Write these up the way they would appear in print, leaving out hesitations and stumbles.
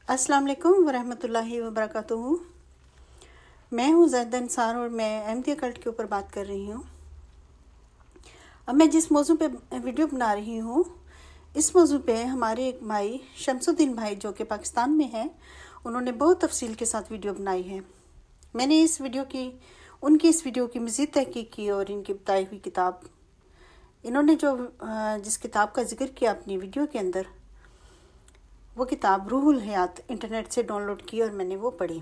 अस्सलाम वालेकुम वरहमतुल्लाहि वबरकातुहू। मैं हूँ ज़ैदा अंसार और मैं अहमदिया कल्ट के ऊपर बात कर रही हूँ। अब मैं जिस मौजू पे वीडियो बना रही हूँ, इस मौजू पे हमारे एक भाई शमसुद्दीन भाई जो कि पाकिस्तान में हैं, उन्होंने बहुत तफसील के साथ वीडियो बनाई है। मैंने उनकी इस वीडियो की मज़ीद तहकीक की और इनकी बताई हुई किताब, इन्होंने जिस किताब का जिक्र किया अपनी वीडियो के अंदर, वो किताब रूहुल हयात इंटरनेट से डाउनलोड की और मैंने वो पढ़ी।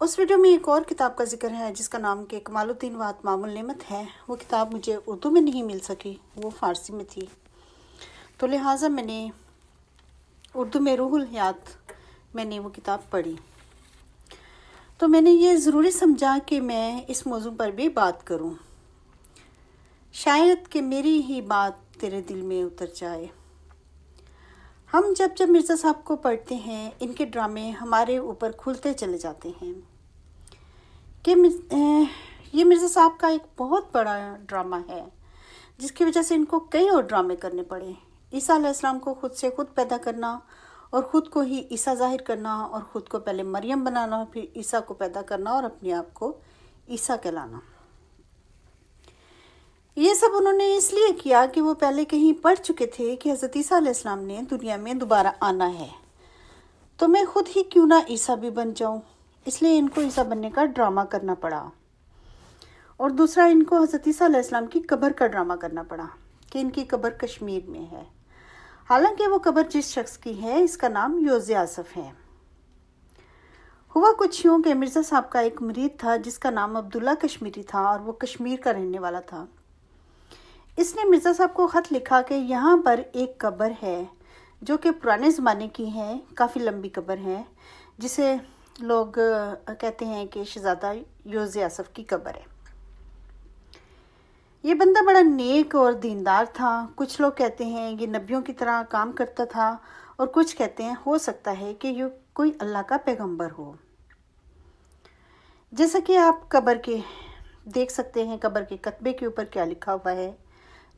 उस वीडियो में एक और किताब का जिक्र है जिसका नाम के कमालुद्दीन व अतमामुल नेमत है। वो किताब मुझे उर्दू में नहीं मिल सकी, वो फ़ारसी में थी, तो लिहाजा मैंने उर्दू में रूहुल हयात मैंने वो किताब पढ़ी। तो मैंने ये ज़रूरी समझा कि मैं इस मौजू पर भी बात करूं, शायद कि मेरी ही बात तेरे दिल में उतर जाए। हम जब मिर्ज़ा साहब को पढ़ते हैं, इनके ड्रामे हमारे ऊपर खुलते चले जाते हैं कि ये मिर्ज़ा साहब का एक बहुत बड़ा ड्रामा है जिसकी वजह से इनको कई और ड्रामे करने पड़े। ईसा अलैहिस्सलाम को खुद से खुद पैदा करना और ख़ुद को ही ईसा ज़ाहिर करना और ख़ुद को पहले मरियम बनाना, फिर ईसा को पैदा करना और अपने आप को ईसा कहलाना। ये सब उन्होंने इसलिए किया कि वो पहले कहीं पढ़ चुके थे कि हज़रत ईसा अलैहिस्सलाम ने दुनिया में दोबारा आना है, तो मैं खुद ही क्यों ना ईसा भी बन जाऊं। इसलिए इनको ईसा बनने का ड्रामा करना पड़ा। और दूसरा, इनको हज़रत ईसा अलैहिस्सलाम की कब्र का ड्रामा करना पड़ा कि इनकी कब्र कश्मीर में है। हालांकि वो कब्र जिस शख्स की है, इसका नाम योज़े आसफ है। हुआ कुछ यूँ कि मिर्ज़ा साहब का एक मुरीद था जिसका नाम अब्दुल्ला कश्मीरी था और वो कश्मीर का रहने वाला था। इसने मिर्ज़ा साहब को ख़त लिखा कि यहाँ पर एक कब्र है जो कि पुराने ज़माने की है, काफ़ी लंबी कब्र है, जिसे लोग कहते हैं कि शहज़ादा योज़े आसफ की कब्र है। ये बंदा बड़ा नेक और दीनदार था। कुछ लोग कहते हैं ये नबियों की तरह काम करता था और कुछ कहते हैं हो सकता है कि ये कोई अल्लाह का पैगंबर हो। जैसा कि आप कब्र के देख सकते हैं, कब्र के कतबे के ऊपर क्या लिखा हुआ है,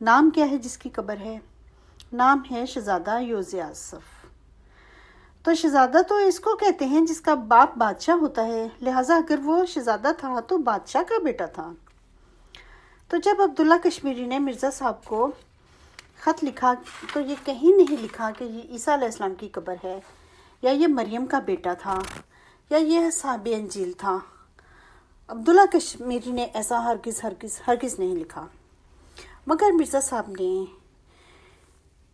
नाम क्या है जिसकी कब्र है, नाम है शहज़ादा योज़े आसफ। तो शहज़ादा तो इसको कहते हैं जिसका बाप बादशाह होता है, लिहाजा अगर वो शहज़ादा था तो बादशाह का बेटा था। तो जब अब्दुल्ला कश्मीरी ने मिर्ज़ा साहब को ख़त लिखा तो ये कहीं नहीं लिखा कि ये ईसा अलैहिस्सलाम की कब्र है या ये मरियम का बेटा था या ये साहिब अंजील था। अब्दुल्ला कश्मीरी ने ऐसा हरगिज़ नहीं लिखा, मगर मिर्ज़ा साहब ने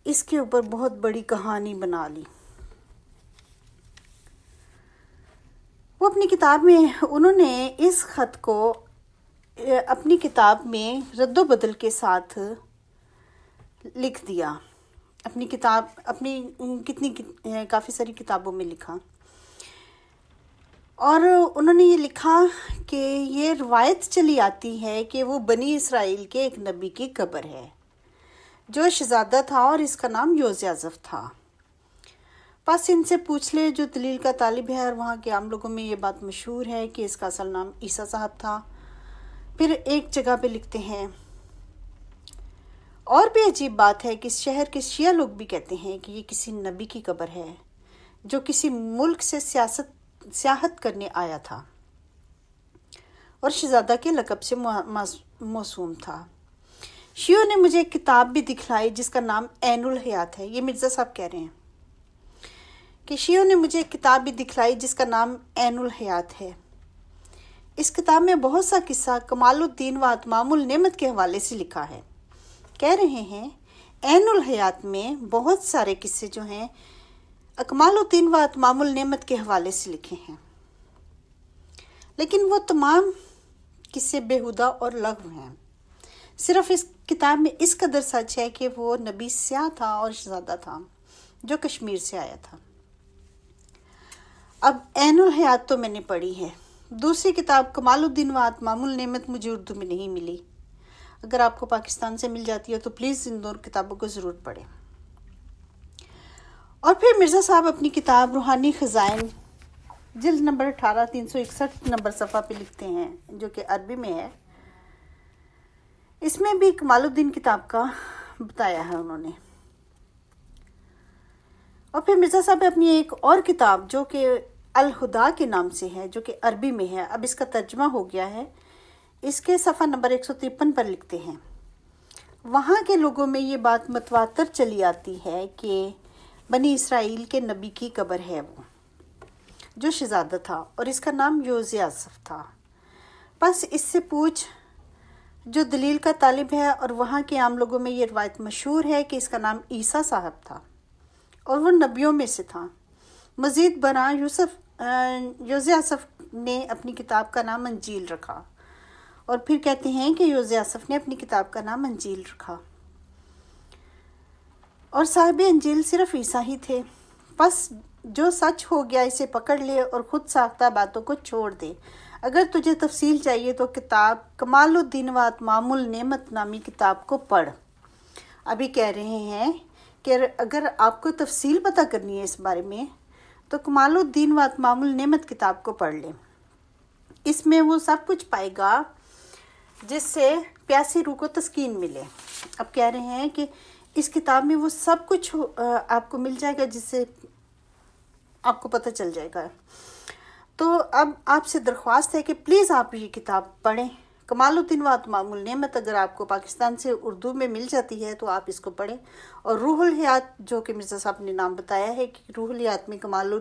इसके ऊपर बहुत बड़ी कहानी बना ली। वो अपनी किताब में उन्होंने इस ख़त को अपनी किताब में रद्दो बदल के साथ लिख दिया। अपनी काफ़ी सारी किताबों में लिखा और उन्होंने ये लिखा कि ये रवायत चली आती है कि वो बनी इसराइल के एक नबी की कब्र है जो शहज़ादा था और इसका नाम योज़े आसफ था। बस इनसे पूछ ले जो दलील का तालिब है, और वहाँ के आम लोगों में ये बात मशहूर है कि इसका असल नाम ईसा साहब था। फिर एक जगह पे लिखते हैं, और भी अजीब बात है कि इस शहर के शिया लोग भी कहते हैं कि ये किसी नबी की कब्र है जो किसी मुल्क से सियाहत करने आया था और शहज़ादा के लक़ब से मौसूम था। शियों ने मुझे एक किताब भी दिखलाई जिसका नाम ऐनुल हयात है। ये मिर्ज़ा साहब कह रहे हैं कि शियों ने मुझे एक किताब भी दिखलाई जिसका नाम ऐनुल हयात है। इस किताब में बहुत सा किस्सा कमालुद्दीन व अतमामुल नेमत के हवाले से लिखा है। कह रहे हैं ऐनुल हयात में बहुत सारे किस्से जो हैं कमालुद्दीन व अतमामुल नेमत के हवाले से लिखे हैं, लेकिन वो तमाम किस्से बेहुदा और लग़व हैं। सिर्फ इस किताब में इस कदर सच है कि वो नबी स्याह था और शहज़ादा था जो कश्मीर से आया था। अब ऐनुल हयात तो मैंने पढ़ी है, दूसरी किताब कमालुद्दीन व अतमामुल नेमत मुझे उर्दू में नहीं मिली। अगर आपको पाकिस्तान से मिल जाती है तो प्लीज़ इन दोनों किताबों को ज़रूर पढ़ें। और फिर मिर्ज़ा साहब अपनी किताब रूहानी ख़ज़ाइन जिल्द नंबर 18 361 नंबर सफ़ा पे लिखते हैं, जो कि अरबी में है। इसमें भी कमालुद्दीन किताब का बताया है उन्होंने। اور پھر مرزا صاحب اپنی ایک اور کتاب جو کہ الہدا کے نام سے ہے، جو کہ عربی میں ہے، اب اس کا ترجمہ ہو گیا ہے، اس کے صفحہ نمبر 153 پر لکھتے ہیں، وہاں کے لوگوں میں یہ بات متواتر چلی آتی ہے کہ بنی اسرائیل کے نبی کی قبر ہے وہ، جو شہزادہ تھا، اور اس کا نام یوزیاسف تھا۔ بس اس سے پوچھ جو دلیل کا طالب ہے، اور وہاں کے عام لوگوں میں یہ روایت مشہور ہے کہ اس کا نام عیسیٰ صاحب تھا اور وہ نبیوں میں سے تھا۔ مزید برآں یوزیاسف نے اپنی کتاب کا نام انجیل رکھا، اور پھر کہتے ہیں کہ یوزیاسف نے اپنی کتاب کا نام انجیل رکھا، اور صاحب انجیل صرف عیسیٰ ہی تھے۔ بس جو سچ ہو گیا اسے پکڑ لے اور خود ساختہ باتوں کو چھوڑ دے۔ اگر تجھے تفصیل چاہیے تو کتاب کمال الدین و اتمام النعمت نامی کتاب کو پڑھ۔ ابھی کہہ رہے ہیں کہ اگر آپ کو تفصیل پتہ کرنی ہے اس بارے میں تو کمال الدین و اتمام النعمت کتاب کو پڑھ لیں، اس میں وہ سب کچھ پائے گا جس سے پیاسی روح کو تسکین ملے۔ اب کہہ رہے ہیں کہ اس کتاب میں وہ سب کچھ آپ کو مل جائے گا جس سے آپ کو پتہ چل جائے گا۔ تو اب آپ سے درخواست ہے کہ پلیز آپ یہ کتاب پڑھیں، کمال الدین و اتمام النعمت۔ اگر آپ کو پاکستان سے اردو میں مل جاتی ہے تو آپ اس کو پڑھیں، اور روح الحیات جو کہ مرزا صاحب نے نام بتایا ہے کہ روح الحیات میں کمال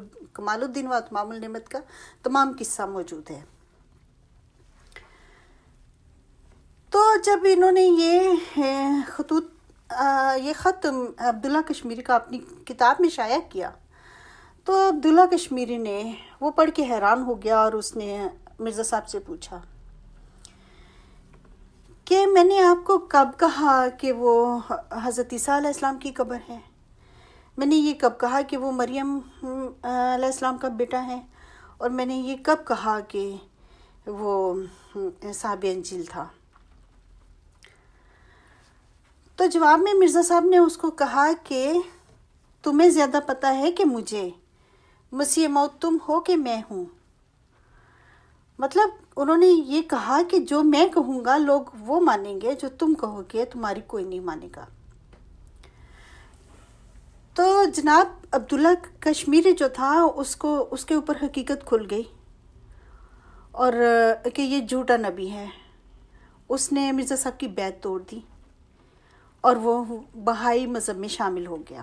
الدین و اتمام النعمت کا تمام قصہ موجود ہے۔ تو جب انہوں نے یہ خط عبداللہ کشمیری کا اپنی کتاب میں شائع کیا تو عبداللہ کشمیری نے وہ پڑھ کے حیران ہو گیا، اور اس نے مرزا صاحب سے پوچھا کہ میں نے آپ کو کب کہا کہ وہ حضرت عیسیٰ علیہ السلام کی قبر ہے؟ میں نے یہ کب کہا کہ وہ مریم علیہ السلام کا بیٹا ہے؟ اور میں نے یہ کب کہا کہ وہ صاحب انجیل تھا؟ تو جواب میں مرزا صاحب نے اس کو کہا کہ تمہیں زیادہ پتہ ہے کہ مجھے، مسیح موت تم ہو کہ میں ہوں۔ مطلب انہوں نے یہ کہا کہ جو میں کہوں گا لوگ وہ مانیں گے، جو تم کہو گے تمہاری کوئی نہیں مانے گا۔ تو جناب عبداللہ کشمیری جو تھا اس کے اوپر حقیقت کھل گئی، اور کہ یہ جھوٹا نبی ہے۔ اس نے مرزا صاحب کی بیعت توڑ دی اور وہ بہائی مذہب میں شامل ہو گیا۔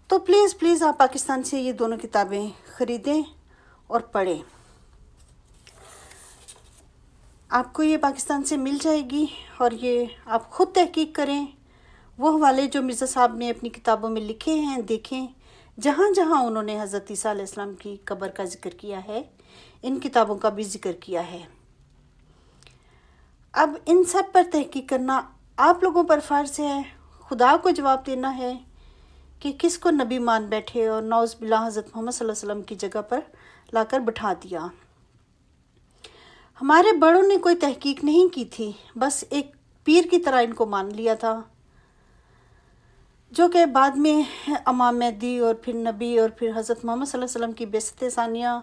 تو پلیز آپ پاکستان سے یہ دونوں کتابیں خریدیں اور پڑھیں۔ آپ کو یہ پاکستان سے مل جائے گی، اور یہ آپ خود تحقیق کریں، وہ حوالے جو مرزا صاحب نے اپنی کتابوں میں لکھے ہیں دیکھیں، جہاں جہاں انہوں نے حضرت عیسیٰ علیہ السلام کی قبر کا ذکر کیا ہے ان کتابوں کا بھی ذکر کیا ہے۔ اب ان سب پر تحقیق کرنا آپ لوگوں پر فرض ہے، خدا کو جواب دینا ہے کہ کس کو نبی مان بیٹھے اور نعوذ باللہ حضرت محمد صلی اللہ علیہ وسلم کی جگہ پر لا کر بٹھا دیا۔ ہمارے بڑوں نے کوئی تحقیق نہیں کی تھی، بس ایک پیر کی طرح ان کو مان لیا تھا، جو کہ بعد میں امام مہدی اور پھر نبی اور پھر حضرت محمد صلی اللہ علیہ وسلم کی بعثت ثانیہ،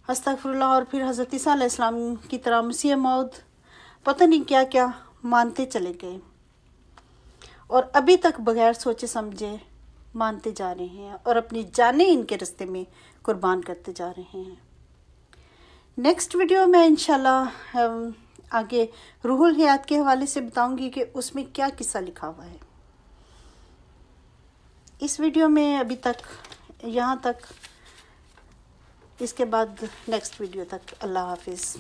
استغفر اللہ، اور پھر حضرت عیسیٰ علیہ السلام کی طرح مسیح موعود، پتہ نہیں کیا کیا مانتے چلے گئے، اور ابھی تک بغیر سوچے سمجھے مانتے جا رہے ہیں اور اپنی جانیں ان کے رستے میں قربان کرتے جا رہے ہیں۔ نیکسٹ ویڈیو میں انشاءاللہ آگے روح الحیات کے حوالے سے بتاؤں گی کہ اس میں کیا قصہ لکھا ہوا ہے۔ اس ویڈیو میں ابھی تک یہاں تک، اس کے بعد نیکسٹ ویڈیو تک۔ اللہ حافظ۔